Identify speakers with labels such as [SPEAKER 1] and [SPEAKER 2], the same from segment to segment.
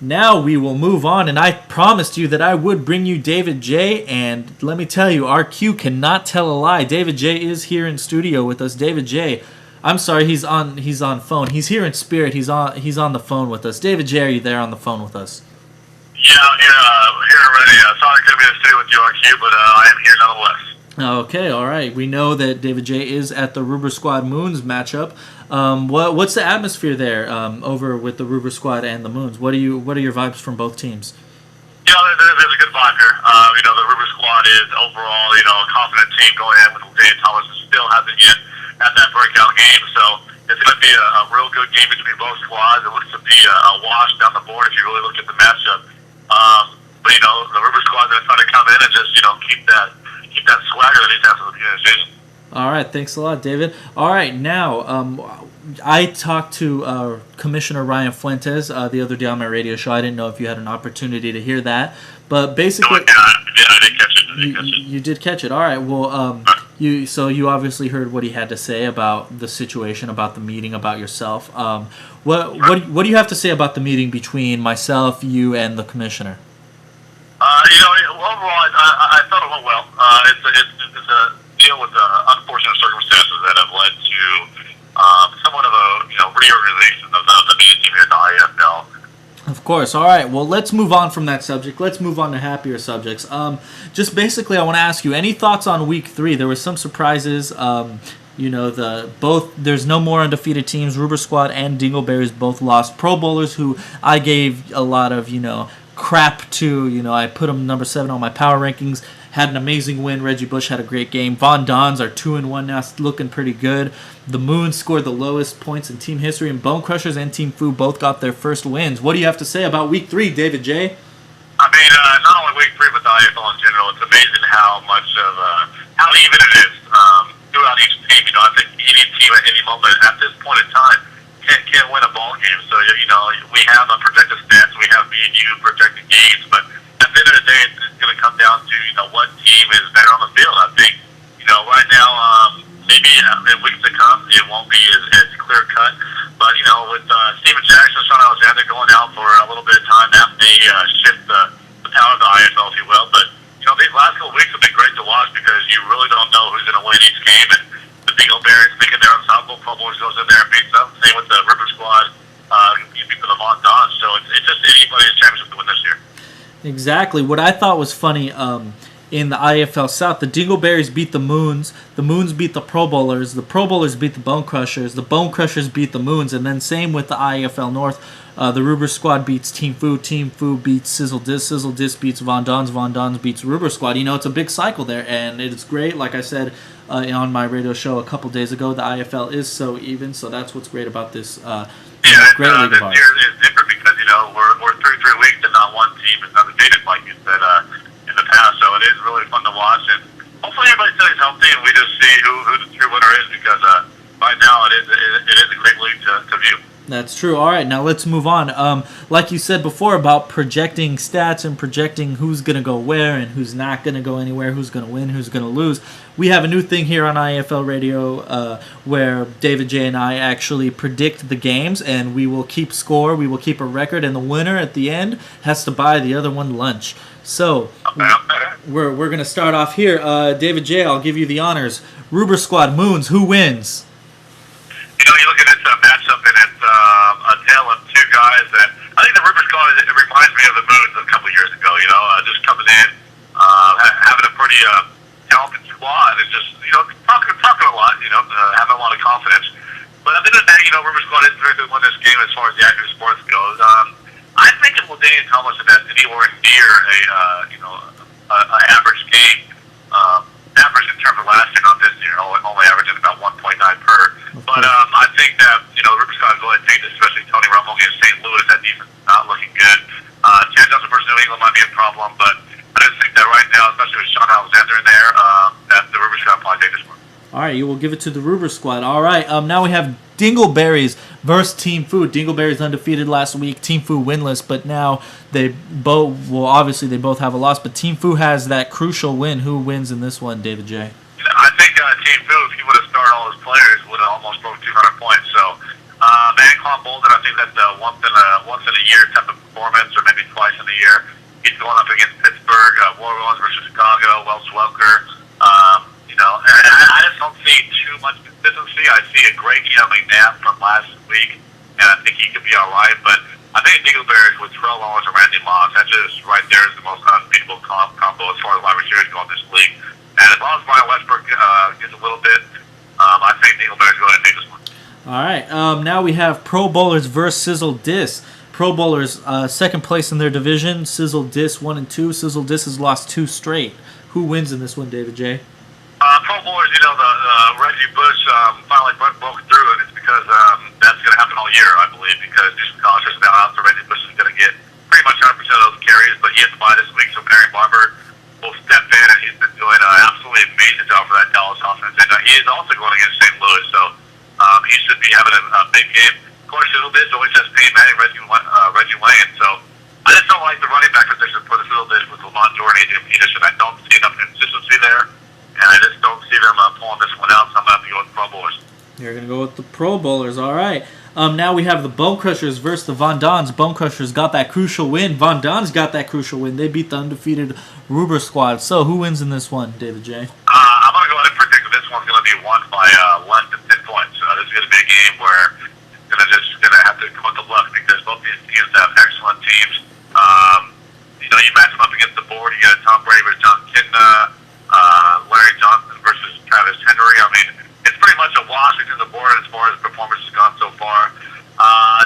[SPEAKER 1] Now we will move on, and I promised you that I would bring you David J. And let me tell you, our Q cannot tell a lie. David J. is here in studio with us. David J. I'm sorry, he's on phone. He's here in spirit. He's on the phone with us. David J. Are you there on the phone with us?
[SPEAKER 2] Yeah, here already. Sorry I couldn't be in the studio with you, RQ, but I am here nonetheless.
[SPEAKER 1] Okay, all right. We know that David J. is at the Ruber Squad Moons matchup. What's the atmosphere there over with the Ruber Squad and the Moons? What are your vibes from both teams?
[SPEAKER 2] Yeah, there's a good vibe here. The Ruber Squad is overall, a confident team going in with Dave Thomas, who still hasn't yet had that breakout game. So it's going to be a real good game between both squads. It looks to be a wash down the board if you really look at the matchup. But the Ruber Squad is going to try to come in and just keep that swagger that he's had from the beginning of the season.
[SPEAKER 1] All right, thanks a lot, David. All right, now I talked to Commissioner Ryan Fuentes the other day on my radio show. I didn't know if you had an opportunity to hear that, but basically,
[SPEAKER 2] I did catch it.
[SPEAKER 1] You did catch it. All right. Well, you obviously heard what he had to say about the situation, about the meeting, about yourself. What do you have to say about the meeting between myself, you, and the commissioner?
[SPEAKER 2] Overall, I thought it went well. It's a deal with unfortunate circumstances that have led to somewhat of a reorganization of the media team here at the IFL.
[SPEAKER 1] Of course. All right. Well, let's move on from that subject. Let's move on to happier subjects. Just basically, I want to ask you any thoughts on Week 3. There were some surprises. There's no more undefeated teams. Ruber Squad and Dingleberries both lost. Pro Bowlers, who I gave a lot of crap to. I put them number 7 on my power rankings. Had an amazing win. Reggie Bush had a great game. Von Dons are 2-1 now, looking pretty good. The Moons scored the lowest points in team history, and Bone Crushers and Team Fu both got their first wins. What do you have to say about Week 3, David J?
[SPEAKER 2] Not only Week 3, but the IFL in general. It's amazing how much of how even it is throughout each team. I think any team at any moment at this point in time can't win a ball game. So we have a projected stats. We have me and you projected games, but at the end of the day, it's going to come down to what team is better on the field. I think right now maybe in weeks to come it won't be as clear cut, but with Steven Jackson, Sean Alexander going out for a little bit of time, that may shift the power of the IFL, if you will. But these last couple of weeks have been great to watch because you really don't know who's going to win each game, and the Dingleberries thinking they're unstoppable. Pro Bowlers goes in there and beats them. Same with the River Squad. You beat the Von Dons, so it's just anybody's championship to win this year.
[SPEAKER 1] Exactly. What I thought was funny in the IFL South, the Dingleberries beat the Moons beat the Pro Bowlers beat the Bone Crushers beat the Moons, and then same with the IFL North. The Ruber Squad beats Team Fu beats Sizzle Dis beats Von Dons beats Ruber Squad. It's a big cycle there, and it's great. Like I said on my radio show a couple days ago, the IFL is so even, so that's what's great about this great league of ours.
[SPEAKER 2] This year is different because we're through 3 weeks and not one team is undefeated like you said in the past, so it is really fun to watch, and hopefully everybody stays healthy and we just see who the true winner is, because right now it is a great league to view.
[SPEAKER 1] That's true. All right, now let's move on. Like you said before about projecting stats and projecting who's going to go where and who's not going to go anywhere, who's going to win, who's going to lose. We have a new thing here on IFL Radio where David J. and I actually predict the games, and we will keep score, we will keep a record, and the winner at the end has to buy the other one lunch. So we're going to start off here. David J., I'll give you the honors. Ruber Squad Moons, who wins?
[SPEAKER 2] You look at this matchup, and it's a tale of two guys that I think the Ruber Squad, it reminds me of the Moons a couple years ago. Just coming in, having a pretty talented squad, and just talking a lot. Having a lot of confidence. But at the end of the day, Ruber Squad is very good to win this game as far as the active sports goes. I think it will Daniel Thomas if that's anywhere near a average game. Average in terms of last year, not this year. Only averaging about 1.9 per. But I think that Ruber Squad is going to take this, especially Tony Romo against St. Louis. That defense is not looking good. Chad Johnson versus New England might be a problem, but I just think that right now, especially with Sean Alexander in there, that the Ruber Squad will probably take this one.
[SPEAKER 1] All right, you will give it to the Ruber Squad. All right, now we have Dingleberries versus Team Fu. Dingleberries undefeated last week. Team Fu winless, but now they both have a loss. But Team Fu has that crucial win. Who wins in this one, David J.?
[SPEAKER 2] I think Team Fu, if he would have started all his players, would have almost broke 200 points. So, Van Clon Bolden, I think that's a once in a year type of performance, or maybe twice in the year. He's going up against Pittsburgh, War Owens versus Chicago, Wells Welker. I just don't see too much consistency. I see a great McNabb from last week, and I think he could be all right. But I think Dingleberry with Terrell Owens or Randy Moss, that just right there is the most unbeatable combo as far as wide receivers go in this league. And as long as Brian Westbrook gets a little bit, I think Dingleberry's going to take this one.
[SPEAKER 1] All right. Now we have Pro Bowlers versus Sizzle Dis. Pro Bowlers second place in their division. Sizzle Dis 1 and 2. Sizzle Dis has lost 2 straight. Who wins in this one, David J?
[SPEAKER 2] Pro Bowlers, the Reggie Bush finally broke through, and it's because that's going to happen all year, I believe, because Jason Collins is now out, so Reggie Bush is going to get pretty much 100% of those carries, but he has to buy this week, so Barry Barber will step in, and he's been doing an absolutely amazing job for that Dallas offense, and he is also going against St. Louis, so he should be having a big game. Of course, Sizzle Dish always has Peyton Manning, Reggie Wayne, so I just don't like the running back position for the Sizzle Dish with Lamont Jordan, Adrian Peterson. I don't see enough consistency there. And I just don't see them pulling this one out, so I'm going to have to go with the Pro Bowlers.
[SPEAKER 1] You're going to go with the Pro Bowlers. All right. Now we have the Bone Crushers versus the Von Dons. Bone Crushers got that crucial win. Von Dons got that crucial win. They beat the undefeated Ruber squad. So who wins in this one, David J?
[SPEAKER 2] I'm going to go ahead and predict that this one's going to be won by less than 10 points. This is going to be a game where it's going to have to go with the luck because both these teams have excellent teams. You match them up against the board. You got Tom Brady versus John Kitna. Larry Johnson versus Travis Henry. I mean, it's pretty much a wash between the board as far as performance has gone so far.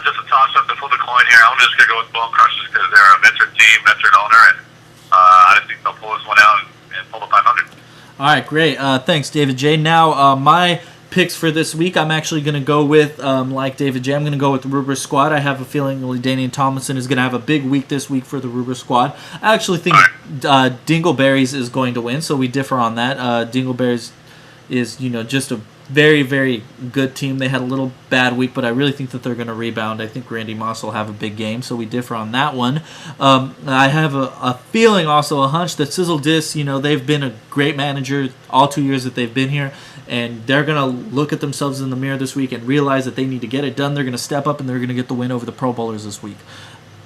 [SPEAKER 2] Just a toss-up to flip the coin here. I'm just going to go with Bone Crushers because they're a veteran team, veteran owner, and I just think they'll pull this one out and pull the 500.
[SPEAKER 1] All right, great. Thanks, David J. Now, my picks for this week, I'm actually going to go with, like David J., I'm going to go with the Ruber squad. I have a feeling Danian Tomlinson is going to have a big week this week for the Ruber squad. I actually think Dingleberries is going to win, so we differ on that. Dingleberries is, just a very, very good team. They had a little bad week, but I really think that they're going to rebound. I think Randy Moss will have a big game, so we differ on that one. I have a feeling, also a hunch, that Sizzle Dis, they've been a great manager all 2 years that they've been here, and they're going to look at themselves in the mirror this week and realize that they need to get it done. They're going to step up, and they're going to get the win over the Pro Bowlers this week.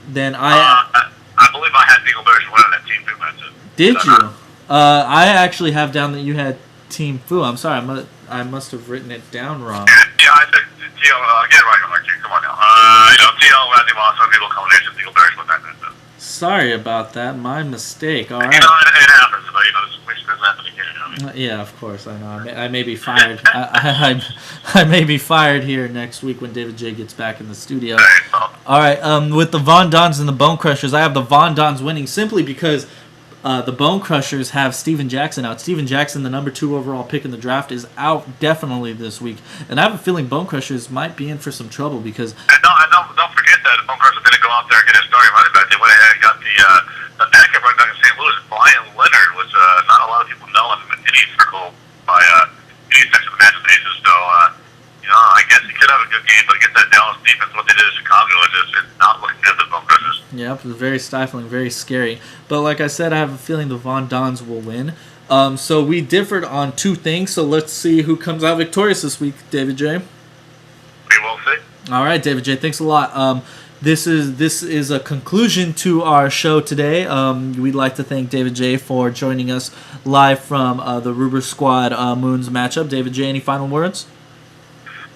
[SPEAKER 1] Then
[SPEAKER 2] I believe I had Dingleberries winning that team too, man.
[SPEAKER 1] Did you? I actually have down that you had Team Foo. I'm sorry, I must have written it down wrong.
[SPEAKER 2] Yeah, I said T.O. Get it right, Marky. Come on now. T.O. Randy Moss, some people combination, Dingleberries with that.
[SPEAKER 1] Sorry about that. My mistake. All right.
[SPEAKER 2] It happens, but this situation doesn't happen again.
[SPEAKER 1] Yeah, of course. I know. I may be fired. I may be fired here next week when David J gets back in the studio. All right. With the Von Dons and the Bone Crushers, I have the Von Dons winning simply because the Bone Crushers have Steven Jackson out. Steven Jackson, the number 2 overall pick in the draft, is out definitely this week. And I have a feeling Bone Crushers might be in for some trouble because...
[SPEAKER 2] And don't forget that Bone Crushers didn't go out there and get a starting running back. They went ahead and got the backup running back in St. Louis. Brian Leonard was not a lot of people know in any circle by any sense of imagination. So, I guess he could have a good game, but against that Dallas defense, what they did in Chicago, it's not looking good for the Bone Crushers.
[SPEAKER 1] Yep, it was very stifling, very scary. But like I said, I have a feeling the Von Dons will win. So we differed on 2 things, so let's see who comes out victorious this week, David J.
[SPEAKER 2] We will see.
[SPEAKER 1] All right, David J., thanks a lot. This is a conclusion to our show today. We'd like to thank David J. for joining us live from the Ruber Squad Moons matchup. David J., any final words?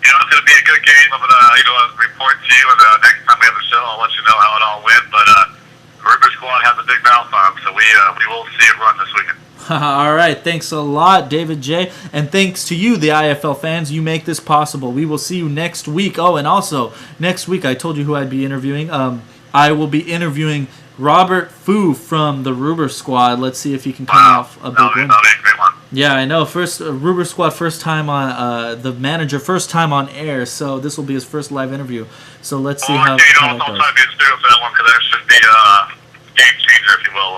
[SPEAKER 2] It's going to be a good game. I'm going to report to you, and next time we have a show, I'll let you know how it all went. But the Ruber Squad has a big mouth on them, so we will see it run this weekend.
[SPEAKER 1] All right, thanks a lot, David J. And thanks to you, the IFL fans. You make this possible. We will see you next week. Oh, and also, next week, I told you who I'd be interviewing. I will be interviewing Robert Fu from the Ruber Squad. Let's see if he can come off a big win.
[SPEAKER 2] That'll be a great one.
[SPEAKER 1] Yeah, I know. First, Ruber Squad, first time on the manager, first time on air. So this will be his first live interview. So let's see how.
[SPEAKER 2] I'll try to be in studio for that one because that should be a game changer, if you will.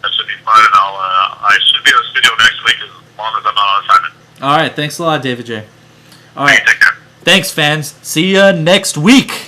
[SPEAKER 2] That should be fun, and I should be in the studio next week as long as I'm not on assignment.
[SPEAKER 1] All right, thanks a lot, David J. All right,
[SPEAKER 2] take care.
[SPEAKER 1] Thanks, fans. See ya next week.